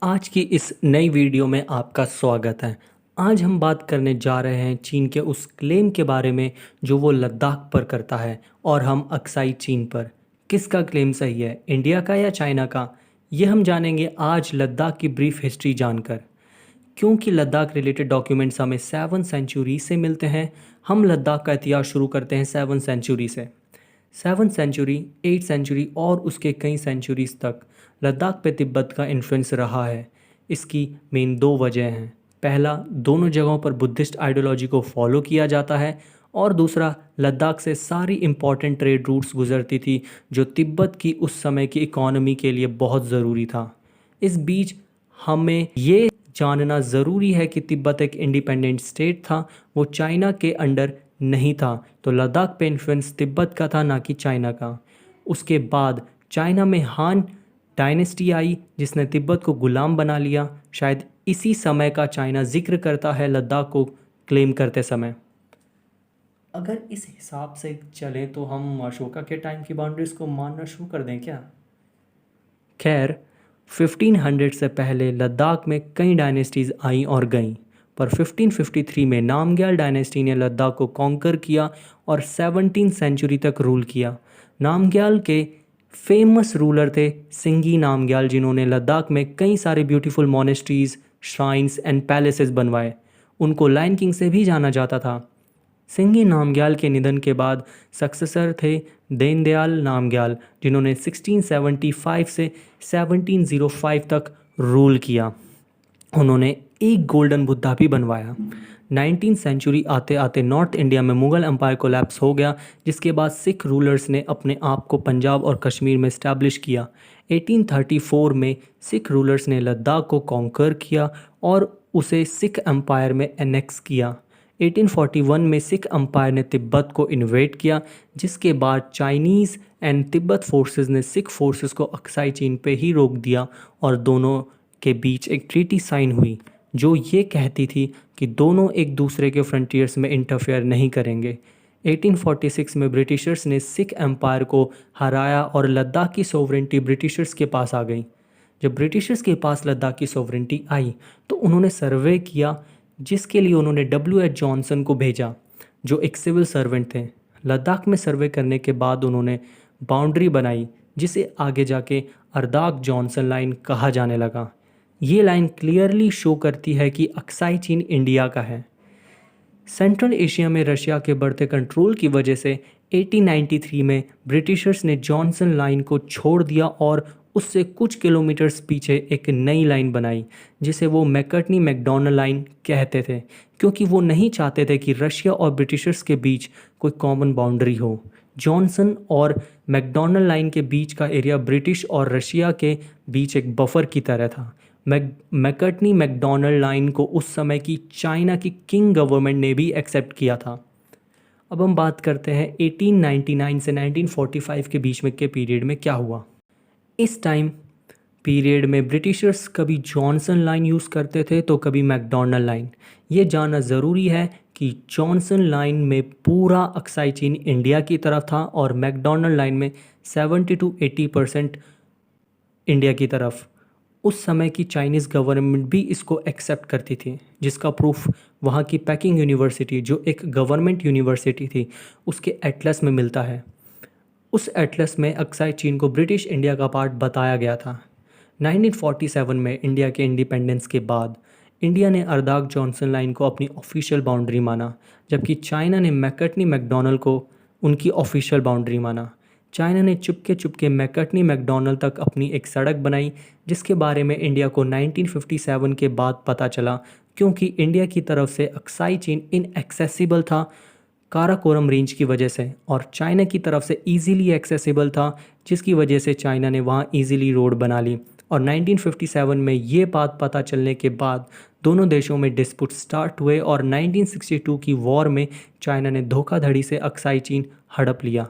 आज की इस नई वीडियो में आपका स्वागत है। आज हम बात करने जा रहे हैं चीन के उस क्लेम के बारे में जो वो लद्दाख पर करता है और हम अक्साई चीन पर। किसका क्लेम सही है, इंडिया का या चाइना का? ये हम जानेंगे आज लद्दाख की ब्रीफ हिस्ट्री जानकर। क्योंकि लद्दाख रिलेटेड डॉक्यूमेंट्स हमें 7वीं सेंचुरी से मिलते हैं, हम लद्दाख का इतिहास शुरू करते हैं 7वीं सेंचुरी से। 7वीं सेंचुरी, 8th सेंचुरी और उसके कई सेंचुरीज तक लद्दाख पे तिब्बत का इन्फ्लुएंस रहा है। इसकी मेन दो वजह हैं। पहला, दोनों जगहों पर बुद्धिस्ट आइडियोलॉजी को फॉलो किया जाता है और दूसरा, लद्दाख से सारी इम्पॉर्टेंट ट्रेड रूट्स गुजरती थी जो तिब्बत की उस समय की इकॉनमी के लिए बहुत ज़रूरी था। इस बीच हमें ये जानना ज़रूरी है कि तिब्बत एक इंडिपेंडेंट स्टेट था, वो चाइना के अंडर नहीं था। तो लद्दाख पे इन्फ्लुएंस तिब्बत का था, ना कि चाइना का। उसके बाद चाइना में हान डायनेस्टी आई जिसने तिब्बत को गुलाम बना लिया। शायद इसी समय का चाइना जिक्र करता है लद्दाख को क्लेम करते समय। अगर इस हिसाब से चले तो हम अशोका के टाइम की बाउंड्रीज को मानना शुरू कर दें क्या? खैर, 1500 से पहले लद्दाख में कई डायनेस्टीज़ आईं और गईं, पर 1553 में नामग्याल डायनेस्टी ने लद्दाख को कॉन्कर किया और 17th सेंचुरी तक रूल किया। नामग्याल के फेमस रूलर थे सिंगी नामग्याल, जिन्होंने लद्दाख में कई सारे beautiful monasteries, shrines and palaces बनवाए। उनको लायन किंग से भी जाना जाता था। सिंगी नामग्याल के निधन के बाद सक्सेसर थे दीनदयाल नामग्याल, जिन्होंने 1675 से 1705 तक रूल किया। उन्होंने एक गोल्डन बुद्धा भी बनवाया। 19th सेंचुरी आते आते नॉर्थ इंडिया में मुग़ल एम्पायर कोलैप्स हो गया, जिसके बाद सिख रूलर्स ने अपने आप को पंजाब और कश्मीर में इस्टेब्लिश किया। 1834 में सिख रूलर्स ने लद्दाख को कॉन्कर किया और उसे सिख एम्पायर में एनेक्स किया। 1841 में सिख एम्पायर ने तिब्बत को इन्वेड किया, जिसके बाद चाइनीज़ एंड तिब्बत फोर्सेस ने सिख फोर्सेस को अक्साई चीन पे ही रोक दिया और दोनों के बीच एक ट्रीटी साइन हुई जो ये कहती थी कि दोनों एक दूसरे के फ्रंटियर्स में इंटरफेयर नहीं करेंगे। 1846 में ब्रिटिशर्स ने सिख एम्पायर को हराया और लद्दाख की सोवरेंटी ब्रिटिशर्स के पास आ गई। जब ब्रिटिशर्स के पास लद्दाख की सोवरेंटी आई तो उन्होंने सर्वे किया, जिसके लिए उन्होंने W.H. जॉनसन को भेजा जो एक सिविल सर्वेंट थे। लद्दाख में सर्वे करने के बाद उन्होंने बाउंड्री बनाई, जिसे आगे जाके अर्दाख जॉनसन लाइन कहा जाने लगा। ये लाइन क्लियरली शो करती है कि अक्साई चीन इंडिया का है। सेंट्रल एशिया में रशिया के बढ़ते कंट्रोल की वजह से 1893 में ब्रिटिशर्स ने जॉनसन लाइन को छोड़ दिया और उससे कुछ किलोमीटर्स पीछे एक नई लाइन बनाई, जिसे वो मैकर्टनी मैकडॉनल्ड लाइन कहते थे, क्योंकि वो नहीं चाहते थे कि रशिया और ब्रिटिशर्स के बीच कोई कॉमन बाउंड्री हो। जॉनसन और मैकडॉनल्ड लाइन के बीच का एरिया ब्रिटिश और रशिया के बीच एक बफर की तरह था। मैकर्टनी मैकडॉनल्ड लाइन को उस समय की चाइना की किंग गवर्नमेंट ने भी एक्सेप्ट किया था। अब हम बात करते हैं 1899 से 1945 के बीच में के पीरियड में क्या हुआ। इस टाइम पीरियड में ब्रिटिशर्स कभी जॉनसन लाइन यूज़ करते थे तो कभी मैकडॉनल्ड लाइन। ये जानना ज़रूरी है कि जॉनसन लाइन में पूरा अक्साई चीन इंडिया की तरफ था और मैकडॉनल्ड लाइन में 70 to 80% इंडिया की तरफ। उस समय की चाइनीज़ गवर्नमेंट भी इसको एक्सेप्ट करती थी, जिसका प्रूफ वहाँ की पेकिंग यूनिवर्सिटी, जो एक गवर्नमेंट यूनिवर्सिटी थी, उसके एटलस में मिलता है। उस एटलस में अक्साई चीन को ब्रिटिश इंडिया का पार्ट बताया गया था। 1947 में इंडिया के इंडिपेंडेंस के बाद इंडिया ने अर्दाख जॉनसन लाइन को अपनी ऑफिशियल बाउंड्री माना, जबकि चाइना ने मैकर्टनी मैकडॉनल्ड को उनकी ऑफिशियल बाउंड्री माना। चाइना ने चुपके मैकर्टनी मैकडॉनल्ड तक अपनी एक सड़क बनाई, जिसके बारे में इंडिया को 1957 के बाद पता चला, क्योंकि इंडिया की तरफ से अक्साई चीन इनएक्सेसिबल था काराकोरम रेंज की वजह से और चाइना की तरफ से इजीली एक्सेसिबल था, जिसकी वजह से चाइना ने वहाँ इजीली रोड बना ली। और 1957 में ये बात पता चलने के बाद दोनों देशों में डिस्प्यूट स्टार्ट हुए और 1962 की वॉर में चाइना ने धोखाधड़ी से अक्साई चीन हड़प लिया।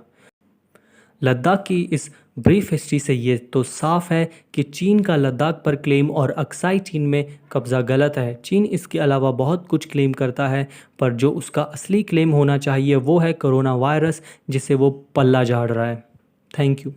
लद्दाख की इस ब्रीफ हिस्ट्री से ये तो साफ है कि चीन का लद्दाख पर क्लेम और अक्साई चीन में कब्ज़ा गलत है। चीन इसके अलावा बहुत कुछ क्लेम करता है, पर जो उसका असली क्लेम होना चाहिए वो है कोरोना वायरस, जिसे वो पल्ला झाड़ रहा है। Thank you.